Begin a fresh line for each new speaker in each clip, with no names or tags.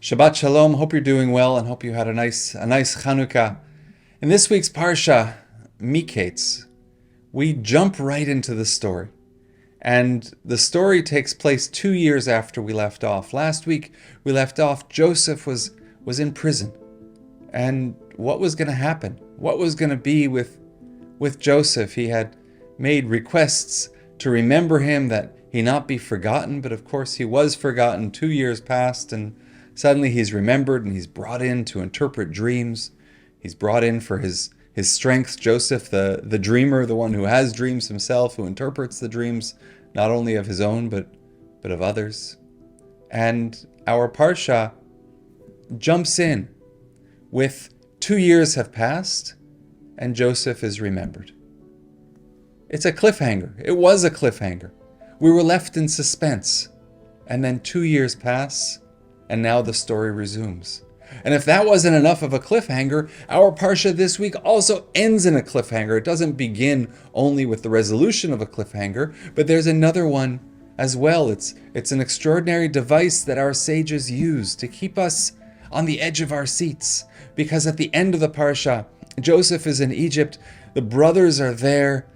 Shabbat Shalom. Hope you're doing well and hope you had a nice Chanukah. In this week's Parsha, Miketz, we jump right into the story. And the story takes place 2 years after we left off. Last week we left off, Joseph was in prison. And what was going to happen? What was going to be with Joseph? He had made requests to remember him, that he not be forgotten. But of course he was forgotten. 2 years passed and suddenly he's remembered and he's brought in to interpret dreams. He's brought in for his strength. Joseph, the dreamer, the one who has dreams himself, who interprets the dreams, not only of his own, but of others. And our Parsha jumps in with 2 years have passed and Joseph is remembered. It's a cliffhanger. It was a cliffhanger. We were left in suspense. And then 2 years pass and now the story resumes. And if that wasn't enough of a cliffhanger, our Parsha this week also ends in a cliffhanger. It doesn't begin only with the resolution of a cliffhanger, but there's another one as well. It's an extraordinary device that our sages use to keep us on the edge of our seats. Because at the end of the Parsha, Joseph is in Egypt. The brothers are there.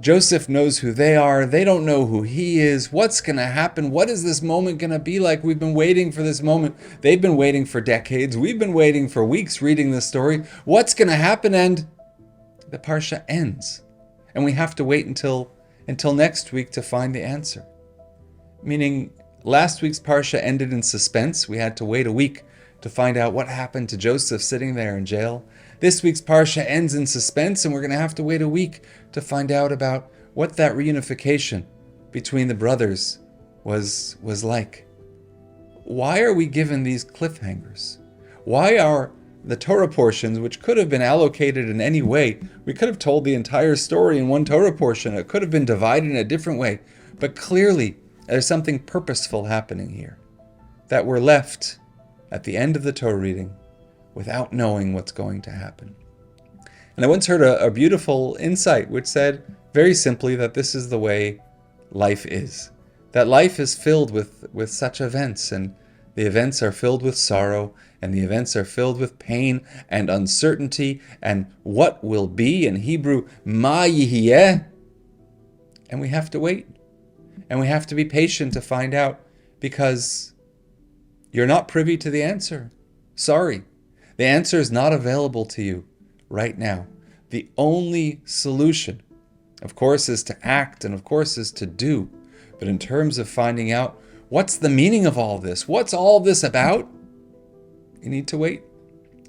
Joseph knows who they are. They don't know who he is. What's going to happen? What is this moment going to be like? We've been waiting for this moment. They've been waiting for decades. We've been waiting for weeks reading this story. What's going to happen? And the Parsha ends. And we have to wait until next week to find the answer. Meaning, last week's Parsha ended in suspense. We had to wait a week to find out what happened to Joseph sitting there in jail. This week's Parsha ends in suspense, and we're going to have to wait a week to find out about what that reunification between the brothers was like. Why are we given these cliffhangers? Why are the Torah portions, which could have been allocated in any way, we could have told the entire story in one Torah portion, it could have been divided in a different way, but clearly there's something purposeful happening here, that we're left at the end of the Torah reading without knowing what's going to happen. And I once heard a beautiful insight which said very simply that this is the way life is. That life is filled with such events, and the events are filled with sorrow, and the events are filled with pain and uncertainty, and what will be, in Hebrew, ma yihyeh. And we have to wait. And we have to be patient to find out, because you're not privy to the answer. Sorry. The answer is not available to you right now. The only solution, of course, is to act and of course is to do. But in terms of finding out what's the meaning of all this, what's all this about, you need to wait.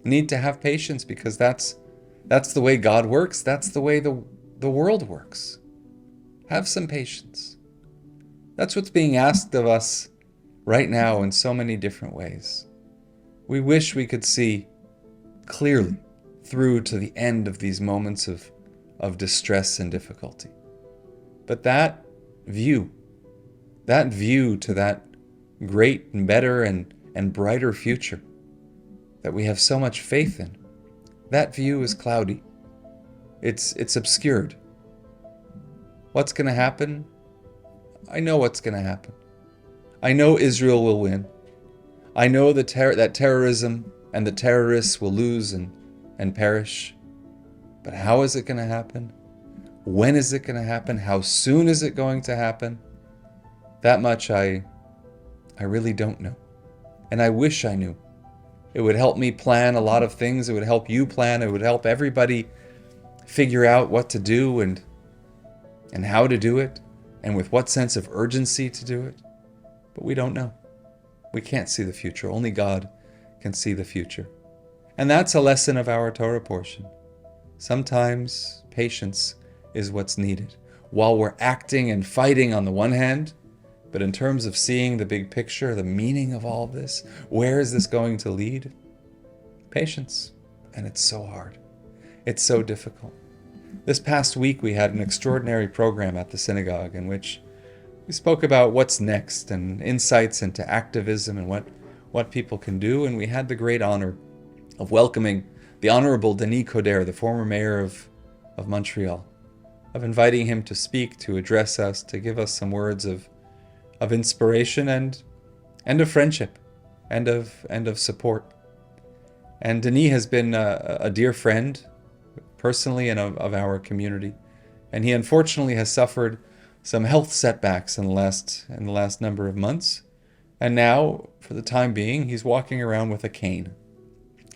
You need to have patience, because that's the way God works. That's the way the world works. Have some patience. That's what's being asked of us right now in so many different ways. We wish we could see clearly through to the end of these moments of distress and difficulty. But that view to that great and better and brighter future that we have so much faith in, that view is cloudy. It's obscured. What's going to happen? I know what's going to happen. I know Israel will win. I know that terrorism and the terrorists will lose and perish. But how is it going to happen? When is it going to happen? How soon is it going to happen? That much I really don't know. And I wish I knew. It would help me plan a lot of things. It would help you plan. It would help everybody figure out what to do and how to do it, and with what sense of urgency to do it. But we don't know. We can't see the future. Only God can see the future. And that's a lesson of our Torah portion. Sometimes patience is what's needed. While we're acting and fighting on the one hand, but in terms of seeing the big picture, the meaning of all this, where is this going to lead? Patience. And it's so hard. It's so difficult. This past week we had an extraordinary program at the synagogue in which we spoke about what's next and insights into activism and what people can do. And we had the great honor of welcoming the Honorable Denis Coderre, the former mayor of Montreal, of inviting him to speak, to address us, to give us some words of inspiration and of friendship. and of support. And Denis has been a dear friend, personally, and of our community. And he unfortunately has suffered some health setbacks in the last number of months. And now, for the time being, he's walking around with a cane.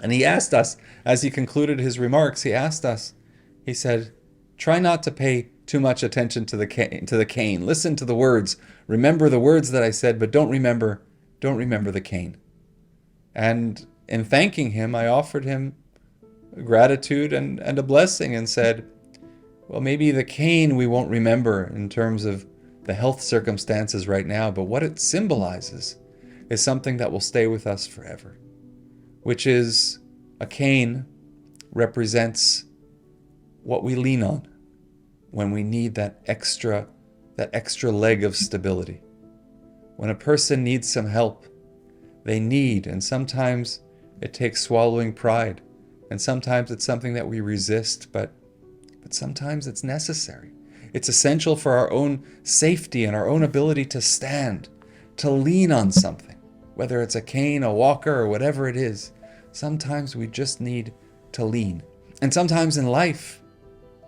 And he asked us, as he concluded his remarks, he said, try not to pay too much attention to the cane. Listen to the words. Remember the words that I said, but don't remember the cane. And in thanking him, I offered him gratitude and a blessing and said, well, maybe the cane we won't remember in terms of the health circumstances right now, but what it symbolizes is something that will stay with us forever, which is a cane represents what we lean on when we need that extra leg of stability. When a person needs some help, they need, and sometimes it takes swallowing pride, and sometimes it's something that we resist, but sometimes it's necessary. It's essential for our own safety and our own ability to stand, to lean on something, whether it's a cane, a walker, or whatever it is. Sometimes we just need to lean. And sometimes in life,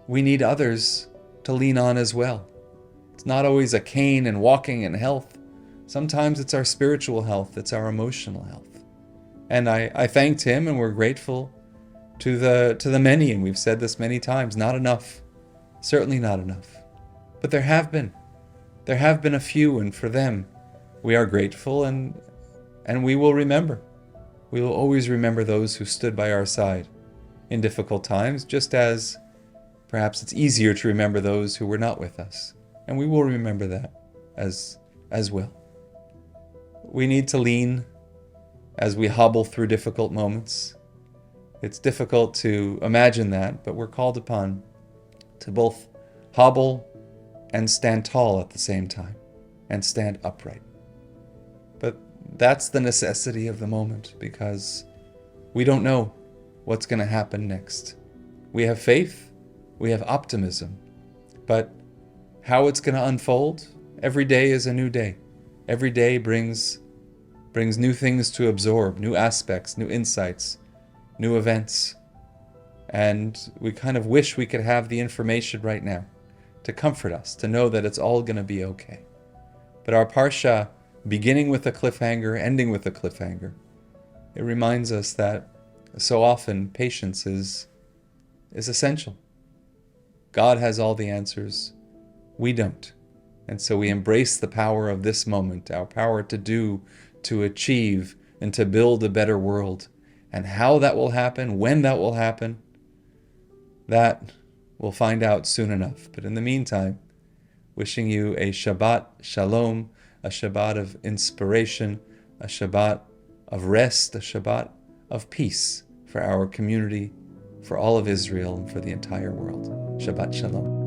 we need others to lean on as well. It's not always a cane and walking and health. Sometimes it's our spiritual health, it's our emotional health. And I thanked him, and we're grateful to the many, and we've said this many times, not enough, certainly not enough. But there have been a few, and for them, we are grateful, and we will remember. We will always remember those who stood by our side in difficult times, just as perhaps it's easier to remember those who were not with us. And we will remember that as well. We need to lean as we hobble through difficult moments. It's difficult to imagine that, but we're called upon to both hobble and stand tall at the same time, and stand upright. But that's the necessity of the moment, because we don't know what's going to happen next. We have faith, we have optimism, but how it's going to unfold, every day is a new day. Every day brings new things to absorb, new aspects, new insights, new events. And we kind of wish we could have the information right now to comfort us, to know that it's all going to be okay. But our Parsha, beginning with a cliffhanger, ending with a cliffhanger, it reminds us that so often patience is essential. God has all the answers. We don't. And so we embrace the power of this moment, our power to do, to achieve, and to build a better world. And how that will happen, when that will happen, that we'll find out soon enough. But in the meantime, wishing you a Shabbat Shalom, a Shabbat of inspiration, a Shabbat of rest, a Shabbat of peace for our community, for all of Israel, and for the entire world. Shabbat Shalom.